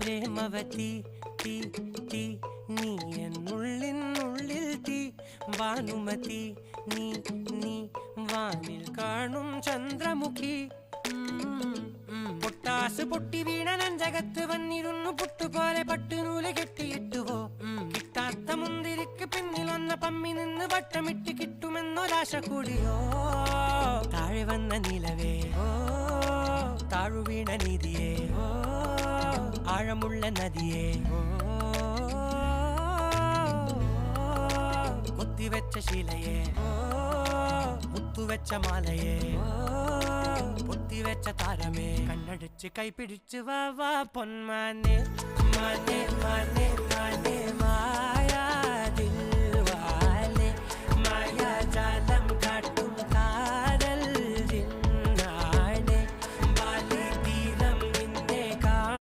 പ്രേമവതി തീ തീ നീ എന്നുള്ളിൽ തീ ഭാനുമതി നീ നീ വാനിൽ കാണും ചന്ദ്രമുഖി പൊട്ടാസ് പൊട്ടി വീണ നെഞ്ചകത്ത് വന്നിരുന്നു പുട്ടുപോലെ പട്ടുനൂല് കെട്ടിയിട്ടുവോ കിട്ടാത്ത മുന്തിരിക്ക് പിന്നിൽ വന്ന പമ്മി നിന്ന് വട്ടമിട്ട് കിട്ടുമെന്നൊരാശ കൂടിയോ താഴെ വന്ന നിലവേ താഴു വീണ നിധിയേ ആഴമുള്ള നദിയേ കൊത്തിവെച്ച ശിലയേ മുത്തുവെച്ച മാലയേ പൊത്തിവെച്ച താരമേ കണ്ണടിച്ച് കൈപിടിച്ച് വാ വാ പൊന്മാനെ മാനേ മാനേ മാനേ മാ